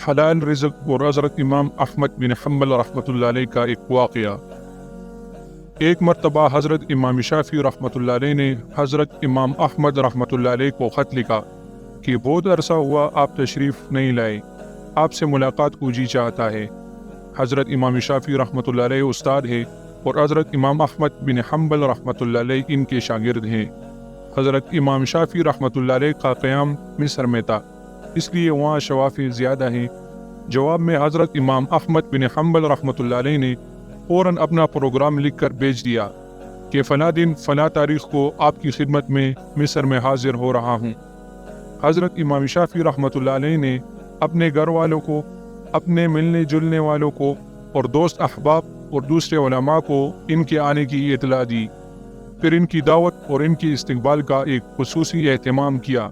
حلال رزق اور حضرت امام احمد بن حنبل رحمۃ اللہ علیہ کا ایک واقعہ۔ ایک مرتبہ حضرت امام شافعی رحمۃ اللہ علیہ نے حضرت امام احمد رحمۃ اللہ علیہ کو خط لکھا کہ بہت عرصہ ہوا آپ تشریف نہیں لائے، آپ سے ملاقات کو جی چاہتا ہے۔ حضرت امام شافعی رحمۃ اللہ علیہ استاد ہے اور حضرت امام احمد بن حنبل رحمۃ اللہ علیہ ان کے شاگرد ہیں۔ حضرت امام شافعی رحمۃ اللہ علیہ کا قیام مصر میں تھا، اس لیے وہاں شوافی زیادہ ہیں۔ جواب میں حضرت امام احمد بن حنبل رحمۃ اللہ علیہ نے فوراً اپنا پروگرام لکھ کر بھیج دیا کہ فلاں دن فلاں تاریخ کو آپ کی خدمت میں مصر میں حاضر ہو رہا ہوں۔ حضرت امام شافعی رحمۃ اللہ علیہ نے اپنے گھر والوں کو، اپنے ملنے جلنے والوں کو اور دوست احباب اور دوسرے علماء کو ان کے آنے کی اطلاع دی، پھر ان کی دعوت اور ان کی استقبال کا ایک خصوصی اہتمام کیا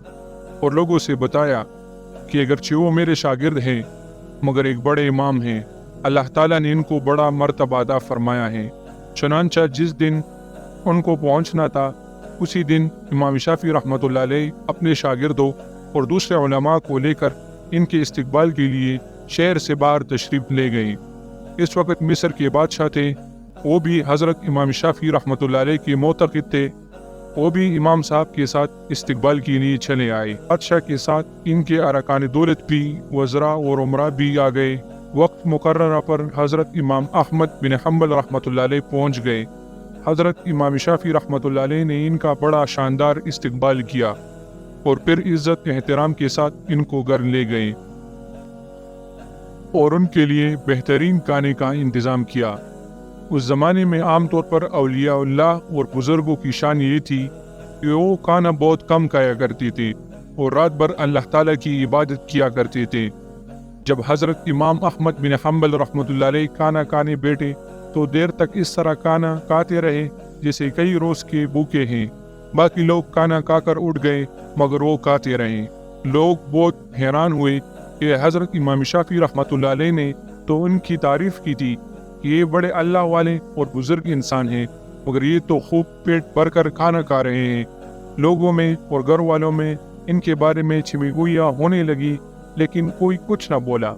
اور لوگوں سے بتایا کہ اگرچہ وہ میرے شاگرد ہیں مگر ایک بڑے امام ہیں، اللہ تعالیٰ نے ان کو بڑا مرتبہ عطا فرمایا ہے۔ چنانچہ جس دن ان کو پہنچنا تھا اسی دن امام شافعی رحمۃ اللہ علیہ اپنے شاگردوں اور دوسرے علماء کو لے کر ان کے استقبال کے لیے شہر سے باہر تشریف لے گئے۔ اس وقت مصر کے بادشاہ تھے، وہ بھی حضرت امام شافعی رحمۃ اللہ علیہ کے معتقد تھے، وہ بھی امام صاحب کے ساتھ استقبال کے لیے چلے آئے۔ بادشاہ کے ساتھ ان کے ارکان دولت بھی، وزراء اور عمراء بھی آ گئے۔ وقت مقررہ پر حضرت امام احمد بن حنبل رحمۃ اللہ علیہ پہنچ گئے۔ حضرت امام شافعی رحمۃ اللہ علیہ نے ان کا بڑا شاندار استقبال کیا اور پھر عزت احترام کے ساتھ ان کو گھر لے گئے اور ان کے لیے بہترین کھانے کا انتظام کیا۔ اس زمانے میں عام طور پر اولیاء اللہ اور بزرگوں کی شان یہ تھی کہ وہ کھانا بہت کم کھایا کرتے تھے اور رات بھر اللہ تعالیٰ کی عبادت کیا کرتے تھے۔ جب حضرت امام احمد بن حنبل رحمۃ اللہ علیہ کھانا کھانے بیٹھے تو دیر تک اس طرح کھانا کھاتے رہے جیسے کئی روز کے بھوکے ہیں۔ باقی لوگ کھانا کھا کر اٹھ گئے مگر وہ کھاتے رہے۔ لوگ بہت حیران ہوئے کہ حضرت امام شافعی رحمۃ اللہ علیہ نے تو ان کی تعریف کی تھی کہ یہ بڑے اللہ والے اور بزرگ انسان ہیں، مگر یہ تو خوب پیٹ بھر کر کھانا کھا رہے ہیں۔ لوگوں میں اور گھر والوں میں ان کے بارے میں چھمی گوئیاں ہونے لگی لیکن کوئی کچھ نہ بولا۔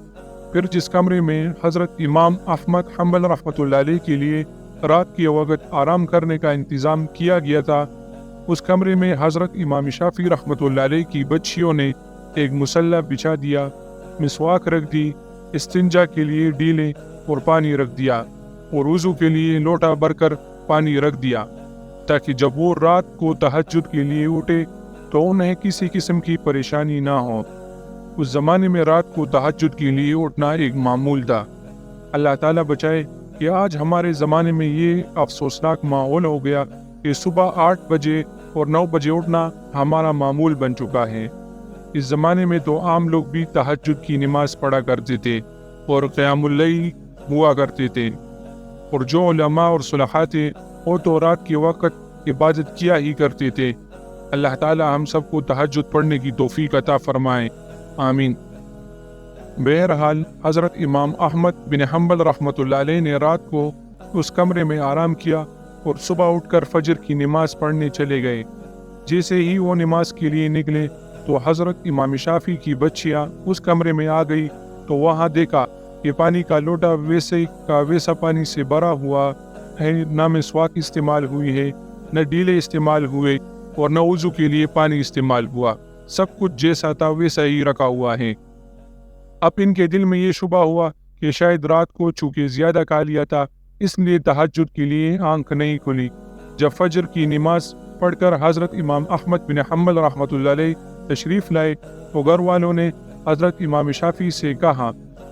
پھر جس کمرے میں حضرت امام احمد حنبل رحمۃ اللہ علیہ کے لیے رات کے وقت آرام کرنے کا انتظام کیا گیا تھا، اس کمرے میں حضرت امام شافعی رحمۃ اللہ علیہ کی بچیوں نے ایک مسلح بچھا دیا، مسواک رکھ دی، استنجا کے لیے ڈیلے اور پانی رکھ دیا اور وضو کے لیے لوٹا بھر کر پانی رکھ دیا تاکہ جب وہ رات کو تہجد کے لیے اٹھے تو انہیں کسی قسم کی پریشانی نہ ہو۔ اس زمانے میں رات کو تہجد کے لیے اٹھنا ایک معمول تھا۔ اللہ تعالیٰ بچائے کہ آج ہمارے زمانے میں یہ افسوسناک ماحول ہو گیا کہ صبح 8 بجے اور 9 بجے اٹھنا ہمارا معمول بن چکا ہے۔ اس زمانے میں تو عام لوگ بھی تہجد کی نماز پڑھا کرتے تھے اور قیام اللیل ہوا کرتے تھے، اور جو علماء اور صلحاء تھے وہ تو رات کے وقت عبادت کیا ہی کرتے تھے۔ اللہ تعالیٰ ہم سب کو تہجد پڑھنے کی توفیق عطا فرمائے، آمین۔ بہرحال حضرت امام احمد بن حنبل رحمۃ اللہ علیہ نے رات کو اس کمرے میں آرام کیا اور صبح اٹھ کر فجر کی نماز پڑھنے چلے گئے۔ جیسے ہی وہ نماز کے لیے نکلے تو حضرت امام شافعی کی بچیاں اس کمرے میں آ گئی تو وہاں دیکھا کہ پانی کا لوٹا ویسے کا ویسا پانی سے بھرا ہوا ہے، نہ مسواک استعمال ہوئی ہے، نہ ڈیلے استعمال ہوئے اور نہ وضو کے لیے پانی استعمال ہوا، سب کچھ جیسا تھا ویسا ہی رکھا ہوا ہے۔ اب ان کے دل میں یہ شبہ ہوا کہ شاید رات کو چونکہ زیادہ کھا لیا تھا اس لیے تہجد کے لیے آنکھ نہیں کھلی۔ جب فجر کی نماز پڑھ کر حضرت امام احمد بن حنبل رحمۃ اللہ علیہ تشریف لائے تو گھر والوں نے حضرت امام شافعی سے کہا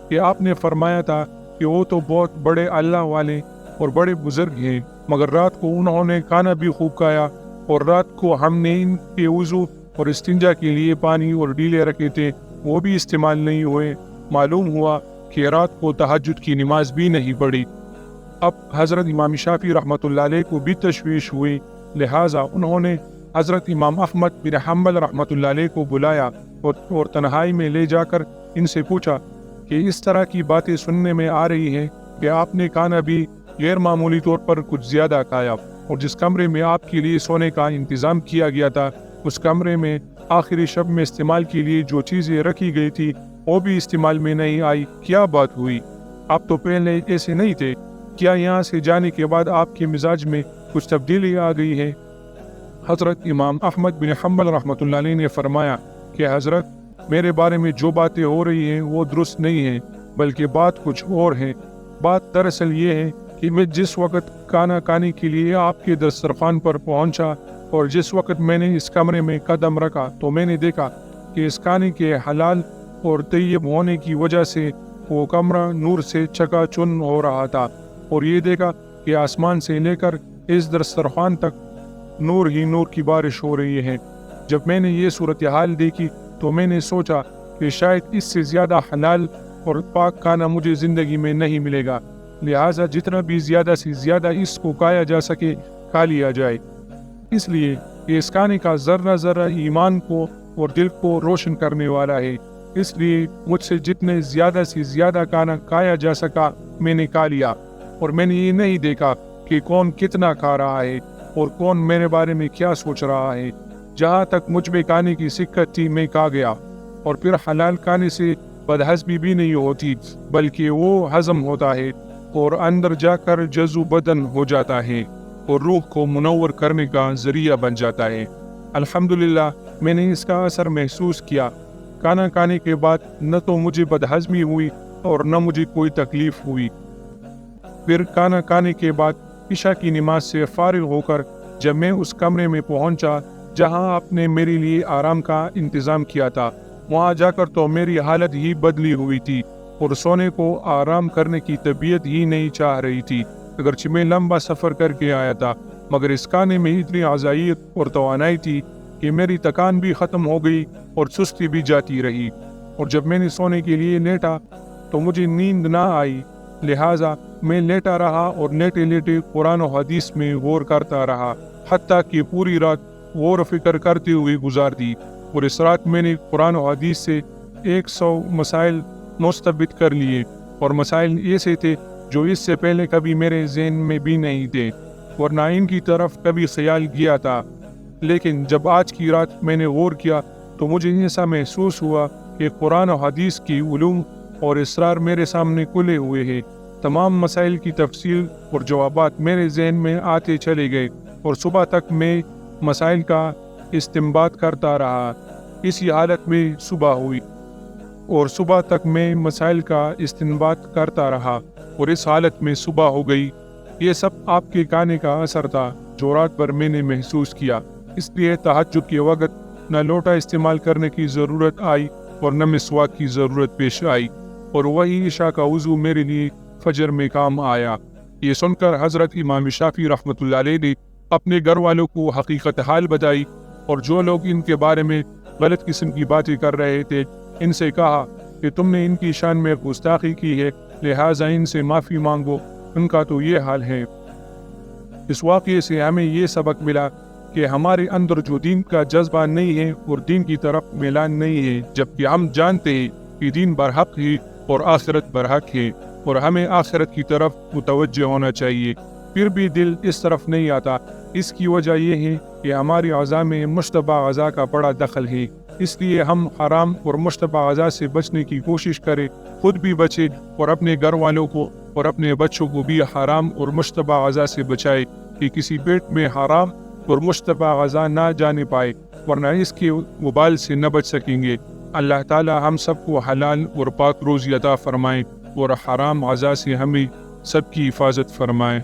کہ آپ نے فرمایا تھا کہ وہ تو بہت بڑے اللہ والے اور بڑے بزرگ ہیں، مگر رات کو انہوں نے کھانا بھی خوب کھایا اور رات کو ہم نے ان کے وضو اور استنجا کے لیے پانی اور ڈیلے رکھے تھے وہ بھی استعمال نہیں ہوئے۔ معلوم ہوا کہ رات کو تہجد کی نماز بھی نہیں پڑھی۔ اب حضرت امام شافعی رحمۃ اللہ علیہ کو بھی تشویش ہوئی، لہٰذا انہوں نے حضرت امام احمد بن حنبل رحمۃ اللہ علیہ کو بلایا اور تنہائی میں لے جا کر ان سے پوچھا کہ اس طرح کی باتیں سننے میں آ رہی ہیں کہ آپ نے کھانا بھی غیر معمولی طور پر کچھ زیادہ کھایا، اور جس کمرے میں آپ کے لیے سونے کا انتظام کیا گیا تھا اس کمرے میں آخری شب میں استعمال کے لیے جو چیزیں رکھی گئی تھی وہ بھی استعمال میں نہیں آئی۔ کیا بات ہوئی؟ آپ تو پہلے ایسے نہیں تھے، کیا یہاں سے جانے کے بعد آپ کے مزاج میں کچھ تبدیلی آ گئی ہے؟ حضرت امام احمد بن حنبل رحمۃ اللہ علیہ نے فرمایا کہ حضرت، میرے بارے میں جو باتیں ہو رہی ہیں وہ درست نہیں ہیں، بلکہ بات کچھ اور ہے۔ بات دراصل یہ ہے کہ میں جس وقت کھانا کھانے کے لیے آپ کے دسترخوان پر پہنچا اور جس وقت میں نے اس کمرے میں قدم رکھا تو میں نے دیکھا کہ اس کھانے کے حلال اور طیب ہونے کی وجہ سے وہ کمرہ نور سے چکا چن ہو رہا تھا، اور یہ دیکھا کہ آسمان سے لے کر اس دسترخوان تک نور ہی نور کی بارش ہو رہی ہے۔ جب میں نے یہ صورتحال دیکھی تو میں نے سوچا کہ شاید اس سے زیادہ حلال اور پاک کھانا مجھے زندگی میں نہیں ملے گا، لہٰذا جتنا بھی زیادہ سے زیادہ اس کو کھایا جا سکے کھا لیا جائے، اس لیے کہ اس کھانے کا ذرہ ذرہ ایمان کو اور دل کو روشن کرنے والا ہے۔ اس لیے مجھ سے جتنے زیادہ سے زیادہ کھانا کھایا جا سکا میں نے کھا لیا، اور میں نے یہ نہیں دیکھا کہ کون کتنا کھا رہا ہے اور کون میرے بارے میں کیا سوچ رہا ہے۔ جہاں تک مجھ میں کھانے کی سکت تھی میں کھا گیا، اور پھر حلال کھانے سے بدہضمی بھی نہیں ہوتی، بلکہ وہ ہضم ہوتا ہے اور اندر جا کر جزو بدن ہو جاتا ہے اور روح کو منور کرنے کا ذریعہ بن جاتا ہے۔ الحمدللہ میں نے اس کا اثر محسوس کیا۔ کھانا کھانے کے بعد نہ تو مجھے بدہضمی ہوئی اور نہ مجھے کوئی تکلیف ہوئی۔ پھر کھانا کھانے کے بعد عشاء کی نماز سے فارغ ہو کر جب میں اس کمرے میں پہنچا جہاں آپ نے میرے لیے آرام کا انتظام کیا تھا، وہاں جا کر تو میری حالت ہی بدلی ہوئی تھی اور سونے کو آرام کرنے کی طبیعت ہی نہیں چاہ رہی تھی۔ اگرچہ میں لمبا سفر کر کے آیا تھا، مگر اس کھانے میں اتنی غذائیت اور توانائی تھی کہ میری تکان بھی ختم ہو گئی اور سستی بھی جاتی رہی، اور جب میں نے سونے کے لیے لیٹا تو مجھے نیند نہ آئی، لہٰذا میں لیٹا رہا اور لیٹے لیٹے قرآن و حدیث میں غور کرتا رہا، حتیٰ کہ پوری رات غور و فکر کرتے ہوئے گزار دی، اور اس رات میں نے قرآن و حدیث سے 100 مسائل مستبد کر لیے، اور مسائل ایسے تھے جو اس سے پہلے کبھی میرے ذہن میں بھی نہیں تھے ورنہ ان کی طرف کبھی خیال کیا تھا۔ لیکن جب آج کی رات میں نے غور کیا تو مجھے ایسا محسوس ہوا کہ قرآن و حدیث کی علوم اور اسرار میرے سامنے کھلے ہوئے ہیں۔ تمام مسائل کی تفصیل اور جوابات میرے ذہن میں آتے چلے گئے، اور صبح تک میں مسائل کا استنباط کرتا رہا۔ اسی حالت میں صبح ہوئی اور صبح تک میں مسائل کا استنباط کرتا رہا اور اس حالت میں صبح ہو گئی۔ یہ سب آپ کے کھانے کا اثر تھا جو رات بھر میں نے محسوس کیا۔ اس لیے تہجد کے وقت نہ لوٹا استعمال کرنے کی ضرورت آئی اور نہ مسواک کی ضرورت پیش آئی، اور وہی عشاء کا وضو میرے لیے فجر میں کام آیا۔ یہ سن کر حضرت امام شافعی رحمۃ اللہ علیہ نے اپنے گھر والوں کو حقیقت حال بتائی، اور جو لوگ ان کے بارے میں غلط قسم کی باتیں کر رہے تھے ان سے کہا کہ تم نے ان کی شان میں گستاخی کی ہے، لہٰذا ان سے معافی مانگو، ان کا تو یہ حال ہے۔ اس واقعے سے ہمیں یہ سبق ملا کہ ہمارے اندر جو دین کا جذبہ نہیں ہے اور دین کی طرف میلان نہیں ہے، جبکہ ہم جانتے ہیں کہ دین برحق ہے اور آخرت برحق ہے اور ہمیں آخرت کی طرف متوجہ ہونا چاہیے، پھر بھی دل اس طرف نہیں آتا۔ اس کی وجہ یہ ہے کہ ہماری غذا میں مشتبہ غذا کا بڑا دخل ہے، اس لیے ہم حرام اور مشتبہ غذا سے بچنے کی کوشش کریں، خود بھی بچیں اور اپنے گھر والوں کو اور اپنے بچوں کو بھی حرام اور مشتبہ غذا سے بچائے کہ کسی پیٹ میں حرام اور مشتبہ غذا نہ جانے پائے، ورنہ اس کے وبال سے نہ بچ سکیں گے۔ اللہ تعالی ہم سب کو حلال اور پاک روزی عطا فرمائے اور حرام غذا سے ہمیں سب کی حفاظت فرمائے۔